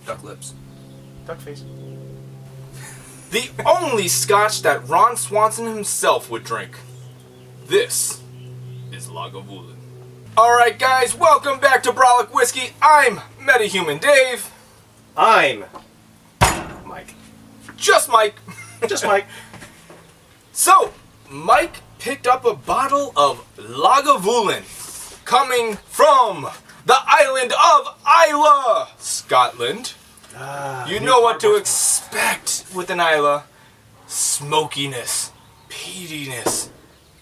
Duck lips. Duck face. The only scotch that Ron Swanson himself would drink. This is Lagavulin. Alright guys, welcome back to Brolic Whiskey. I'm Metahuman Dave. I'm Mike. Just Mike. Just Mike. So, Mike picked up a bottle of Lagavulin coming from the island of Islay, Scotland. You know what to expect with an Islay. Smokiness, peatiness,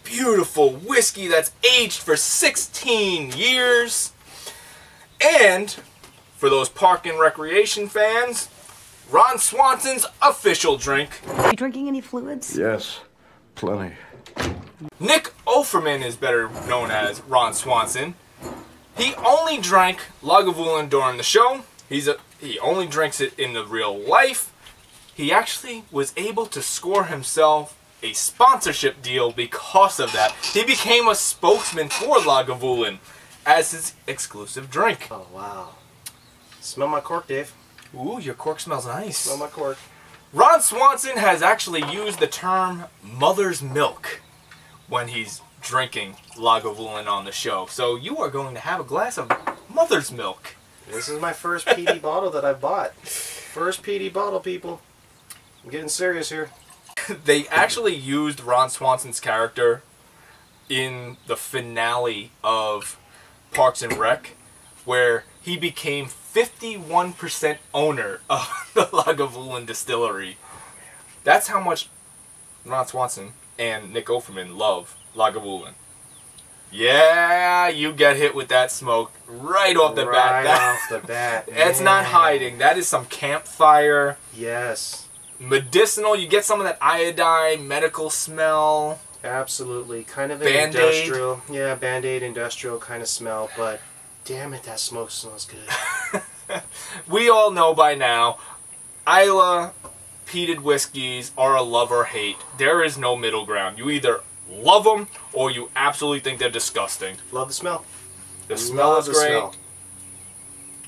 beautiful whiskey that's aged for 16 years. And for those park and recreation fans, Ron Swanson's official drink. Are you drinking any fluids? Yes, plenty. Nick Offerman is better known as Ron Swanson. He only drank Lagavulin during the show. He only drinks it in the real life. He actually was able to score himself a sponsorship deal because of that. He became a spokesman for Lagavulin as his exclusive drink. Oh, wow. Smell my cork, Dave. Ooh, your cork smells nice. Smell my cork. Ron Swanson has actually used the term mother's milk when he's drinking Lagavulin on the show. So you are going to have a glass of mother's milk. This is my first peated bottle that I bought. First peated bottle, people. I'm getting serious here. They actually used Ron Swanson's character in the finale of Parks and Rec, where he became 51% owner of the Lagavulin distillery. That's how much Ron Swanson and Nick Offerman love Lagavulin. Yeah, you get hit with that smoke right off the bat. Right off the bat. It's not hiding. That is some campfire. Yes. Medicinal. You get some of that iodine, medical smell. Absolutely. Kind of an Band-Aid. industrial. Yeah, Band-Aid industrial kind of smell, but damn it, that smoke smells good. We all know by now, Islay peated whiskeys are a love or hate. There is no middle ground. You either love them or you absolutely think they're disgusting. Love the smell. The smell is great.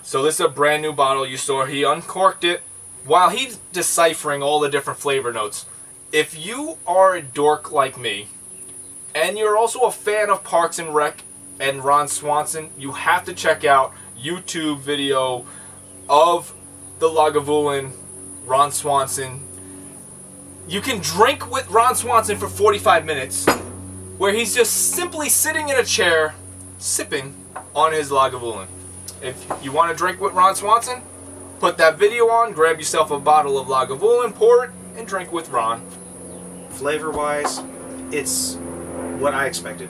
So this is a brand new bottle you saw. He uncorked it while he's deciphering all the different flavor notes. If you are a dork like me, and you're also a fan of Parks and Rec and Ron Swanson, you have to check out YouTube video of the Lagavulin Ron Swanson. You can drink with Ron Swanson for 45 minutes, where he's just simply sitting in a chair, sipping on his Lagavulin. If you want to drink with Ron Swanson, put that video on, grab yourself a bottle of Lagavulin, pour it, and drink with Ron. Flavor-wise, it's what I expected.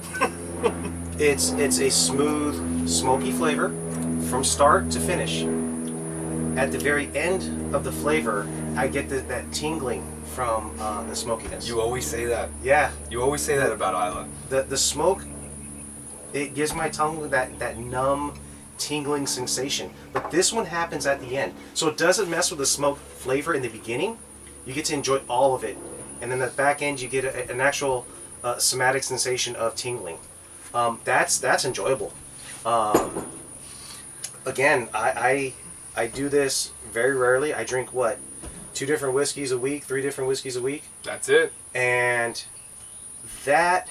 It's a smooth, smoky flavor from start to finish. At the very end of the flavor, I get that tingling from the smokiness. You always say that. Yeah. You always say that about Islay. The smoke, it gives my tongue that numb, tingling sensation. But this one happens at the end. So it doesn't mess with the smoke flavor in the beginning. You get to enjoy all of it. And then at the back end, you get an actual somatic sensation of tingling. That's enjoyable. Again, I do this very rarely. I drink, what, 2 different whiskeys a week, 3 different whiskeys a week? That's it. And that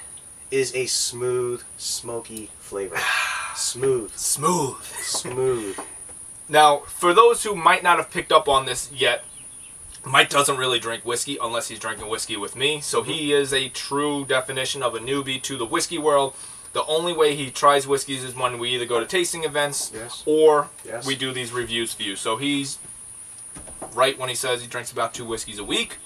is a smooth, smoky flavor. Smooth. Smooth. Smooth. Now, for those who might not have picked up on this yet, Mike doesn't really drink whiskey unless he's drinking whiskey with me. So he is a true definition of a newbie to the whiskey world. The only way he tries whiskeys is when we either go to tasting events or we do these reviews for you. So he's right when he says he drinks about 2 whiskeys a week.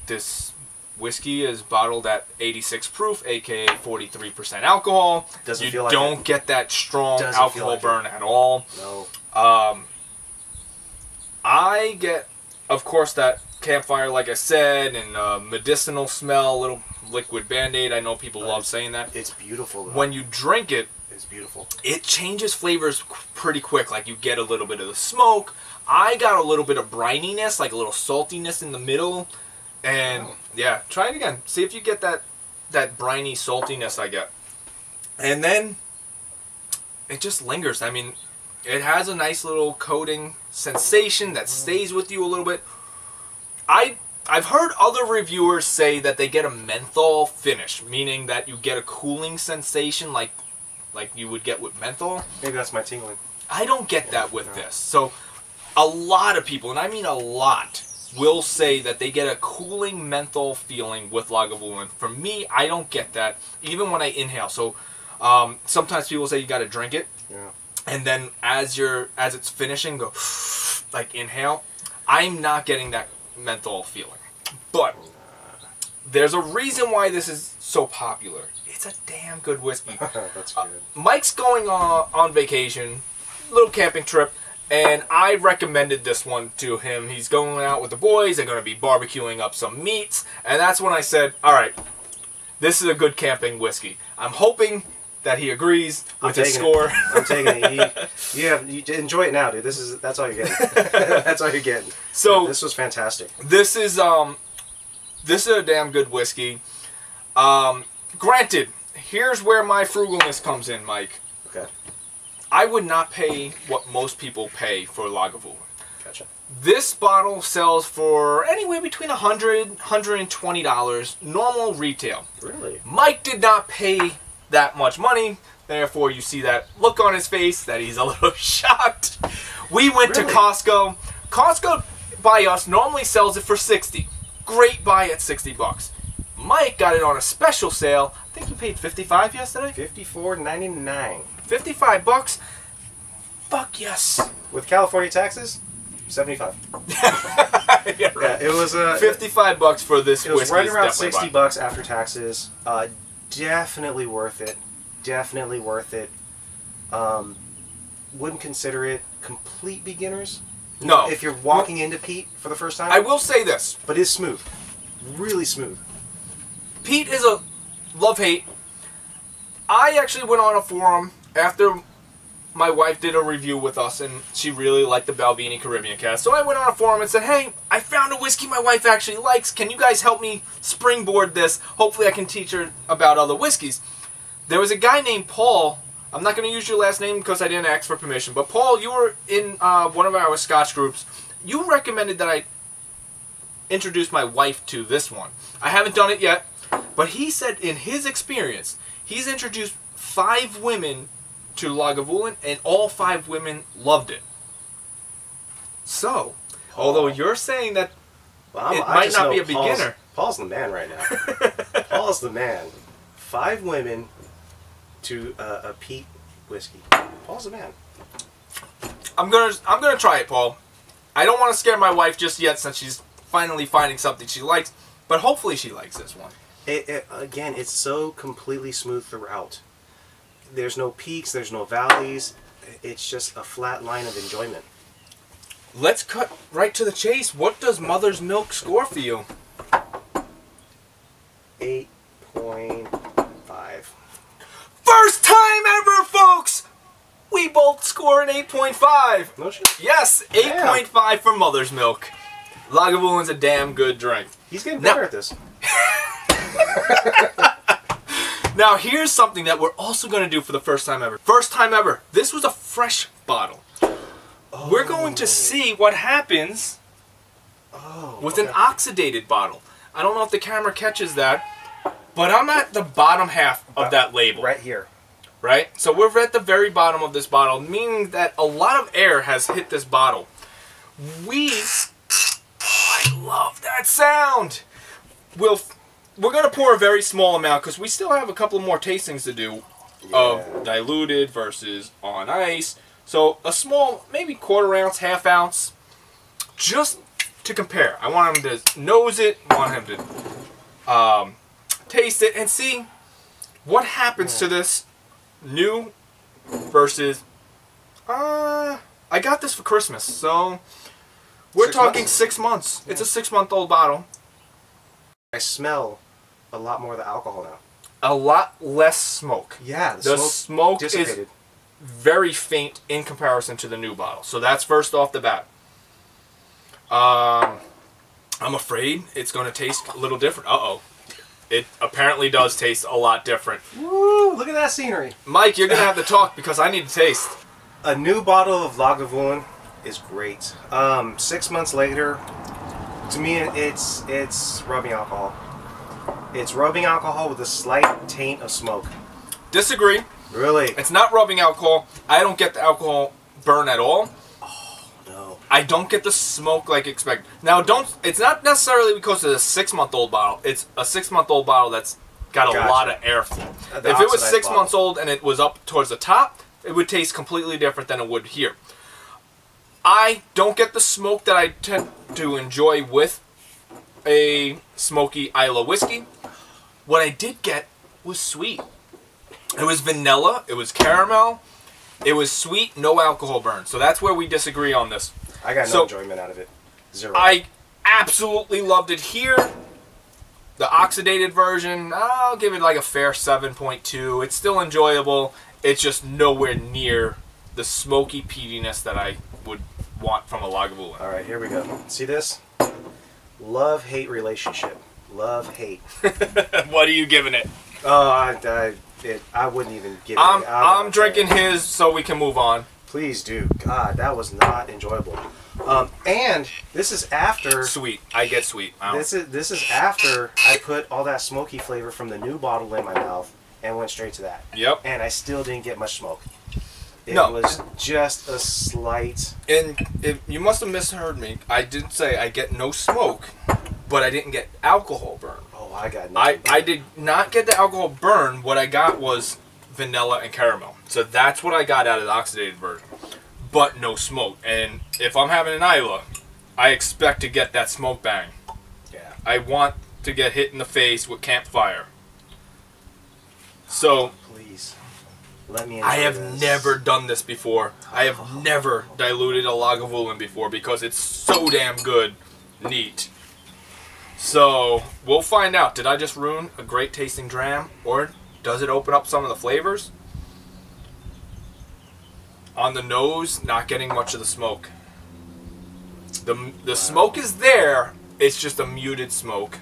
This whiskey is bottled at 86 proof, aka 43% alcohol. Doesn't feel like don't get that strong alcohol burn at all. No. I get, of course, that campfire, like I said, and medicinal smell, a little liquid Band-Aid. I know people love saying that. It's beautiful, though. When you drink it, it's beautiful. It changes flavors pretty quick. Like, you get a little bit of the smoke. I got a little bit of brininess, like a little saltiness in the middle. And, yeah, try it again. See if you get that briny saltiness I get. And then, it just lingers. I mean, It has a nice little coating sensation that stays with you a little bit. I've heard other reviewers say that they get a menthol finish, meaning that you get a cooling sensation like you would get with menthol. Maybe that's my tingling. I don't get that with this. So a lot of people, and I mean a lot, will say that they get a cooling menthol feeling with Lagavulin. For me, I don't get that, even when I inhale. So sometimes people say you got to drink it, and then as it's finishing, go like inhale. I'm not getting that menthol feeling. But there's a reason why this is so popular. It's a damn good whiskey. That's good. Mike's going on vacation, little camping trip, and I recommended this one to him. He's going out with the boys. They're going to be barbecuing up some meats, and that's when I said, all right, this is a good camping whiskey. I'm hoping that he agrees with his score. I'm taking it. You enjoy it now, dude. That's all you're getting. That's all you're getting. So this was fantastic. This is a damn good whiskey. Granted, here's where my frugalness comes in, Mike. Okay. I would not pay what most people pay for Lagavulin. Gotcha. This bottle sells for anywhere between $100, $120, normal retail. Really? Mike did not pay that much money, therefore you see that look on his face that he's a little shocked. We went to Costco. Costco by us normally sells it for $60. Great buy at $60. Mike got it on a special sale. I think you paid $55 yesterday. $54.99. $55. Fuck yes. With California taxes, $75. Yeah, right. Yeah, it was $55 for this whiskey. It was right around $60 after taxes. Definitely worth it. Definitely worth it. Wouldn't consider it complete beginners. No. If you're walking into peat for the first time. I will say this. But it's smooth. Really smooth. Peat is a love-hate. I actually went on a forum after my wife did a review with us, and she really liked the Balvenie Caribbean cast. So I went on a forum and said, hey, I found a whiskey my wife actually likes. Can you guys help me springboard this? Hopefully I can teach her about other whiskeys. There was a guy named Paul. I'm not going to use your last name because I didn't ask for permission. But Paul, you were in one of our Scotch groups. You recommended that I introduce my wife to this one. I haven't done it yet. But he said in his experience, he's introduced 5 women to Lagavulin, and all 5 women loved it. So, although you're saying that it might not be a beginner. Paul's the man right now. Paul's the man. 5 women to a peat whiskey. Paul's the man. I'm gonna try it, Paul. I don't want to scare my wife just yet, since she's finally finding something she likes. But hopefully she likes this one. Again, it's so completely smooth throughout. There's no peaks, there's no valleys. It's just a flat line of enjoyment. Let's cut right to the chase. What does Mother's Milk score for you? 8.5. First time ever, folks! We both score an 8.5. No shit. Yes, 8.5 for Mother's Milk. Lagavulin's a damn good drink. He's getting better at this. Now, here's something that we're also going to do for the first time ever. First time ever. This was a fresh bottle. Oh. We're going to see what happens with an oxidated bottle. I don't know if the camera catches that, but I'm at the bottom half of that label. Right here. Right? So we're at the very bottom of this bottle, meaning that a lot of air has hit this bottle. I love that sound! We're going to pour a very small amount because we still have a couple more tastings to do of diluted versus on ice. So a small, maybe 1/4 ounce, 1/2 ounce, just to compare. I want him to nose it, I want him to taste it and see what happens to this new versus... I got this for Christmas, so we're talking 6 months. It's a 6-month-old bottle. I smell a lot more of the alcohol now. A lot less smoke. Yeah, the smoke dissipated. Is very faint in comparison to the new bottle. So that's first off the bat. I'm afraid it's going to taste a little different. Uh-oh. It apparently does taste a lot different. Woo! Look at that scenery. Mike, you're going to have to talk because I need to taste. A new bottle of Lagavulin is great. 6 months later, to me, it's rubbing alcohol. It's rubbing alcohol with a slight taint of smoke. Disagree. Really? It's not rubbing alcohol. I don't get the alcohol burn at all. Oh, no. I don't get the smoke like expected. Now, it's not necessarily because it's a 6-month-old bottle. It's a 6-month-old bottle that's got a lot of airflow. If it was 6 months old and it was up towards the top, it would taste completely different than it would here. I don't get the smoke that I tend to enjoy with a smoky Islay whiskey. What I did get was sweet. It was vanilla, it was caramel, it was sweet, no alcohol burn. So that's where we disagree on this. I got no enjoyment out of it. Zero. I absolutely loved it here. The oxidated version, I'll give it like a fair 7.2. It's still enjoyable. It's just nowhere near the smoky peatiness that I would want from a Lagavulin. All right, here we go. See this? Love-hate relationship. Love-hate. What are you giving it? I wouldn't even give it. I'm drinking his so we can move on. Please do. God, that was not enjoyable. And this is after sweet. I get sweet. This is after I put all that smoky flavor from the new bottle in my mouth and went straight to that. Yep. And I still didn't get much smoke. It No. was just a slight. And you must have misheard me. I did say I get no smoke, but I didn't get alcohol burn. Oh, I got nothing. I did not get the alcohol burn. What I got was vanilla and caramel. So that's what I got out of the oxidated version. But no smoke. And if I'm having an Islay, I expect to get that smoke bang. Yeah. I want to get hit in the face with campfire. So please, let me enjoy I have this. never done this before. I have never diluted a Lagavulin before because it's so damn good. Neat. So we'll find out. Did I just ruin a great tasting dram, or does it open up some of the flavors? On the nose, not getting much of the smoke. The smoke is there. It's just a muted smoke.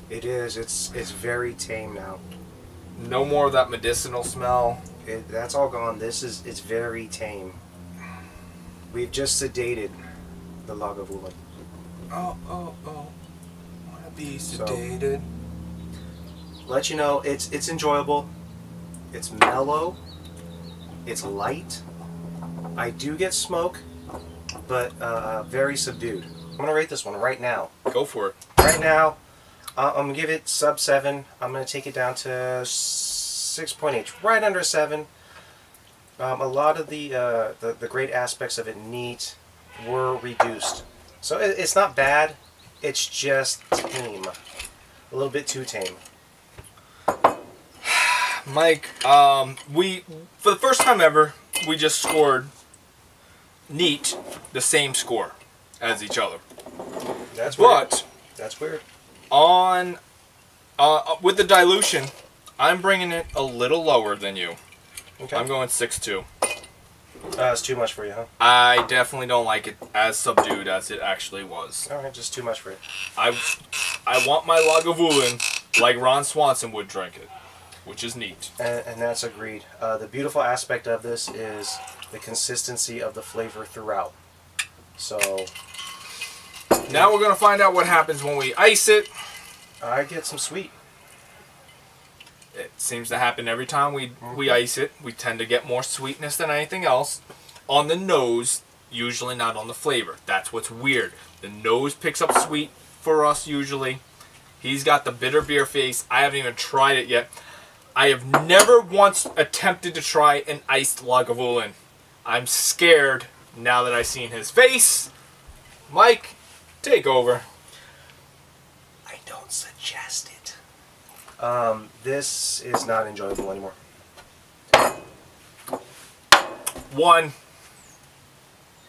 It is. It's very tame now. No more of that medicinal smell. That's all gone. It's very tame. We've just sedated the Lagavulin. Oh. Wanna be sedated? Let you know, it's enjoyable. It's mellow. It's light. I do get smoke, but very subdued. I'm gonna rate this one right now. Go for it. Right now, I'm gonna give it sub 7. I'm gonna take it down to 6.8, right under 7. A lot of the great aspects of it, neat, were reduced. So it's not bad. It's just tame, a little bit too tame. Mike, we for the first time ever, we just scored neat the same score as each other. That's weird. But that's weird. On with the dilution, I'm bringing it a little lower than you. Okay. I'm going 6.2. It's too much for you, huh? I definitely don't like it as subdued as it actually was. All right, just too much for you. I want my Lagavulin like Ron Swanson would drink it, which is neat. And that's agreed. The beautiful aspect of this is the consistency of the flavor throughout. So now we're going to find out what happens when we ice it. I get some sweet. It seems to happen every time we ice it. We tend to get more sweetness than anything else. On the nose, usually not on the flavor. That's what's weird. The nose picks up sweet for us usually. He's got the bitter beer face. I haven't even tried it yet. I have never once attempted to try an iced Lagavulin. I'm scared now that I've seen his face. Mike, take over. I don't suggest it. This is not enjoyable anymore. 1.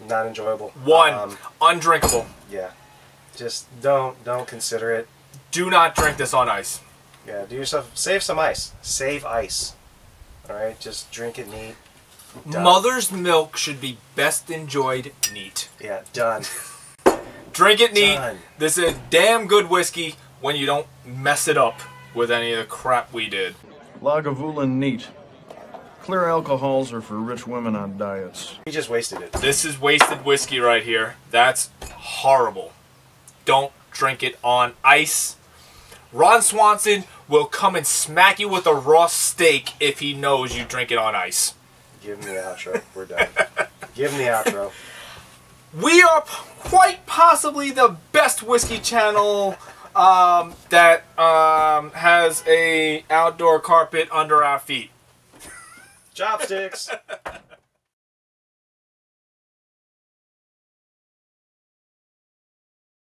Not enjoyable. 1. Undrinkable. Yeah. Just don't consider it. Do not drink this on ice. Yeah, do yourself, save some ice. Save ice. Alright, just drink it neat. Done. Mother's milk should be best enjoyed neat. Yeah, done. Drink it neat. Done. This is a damn good whiskey when you don't mess it up with any of the crap we did. Lagavulin neat. Clear alcohols are for rich women on diets. He just wasted it. This is wasted whiskey right here. That's horrible. Don't drink it on ice. Ron Swanson will come and smack you with a raw steak if he knows you drink it on ice. Give him the outro. We're done. Give him the outro. We are quite possibly the best whiskey channel that has a outdoor carpet under our feet. Chopsticks.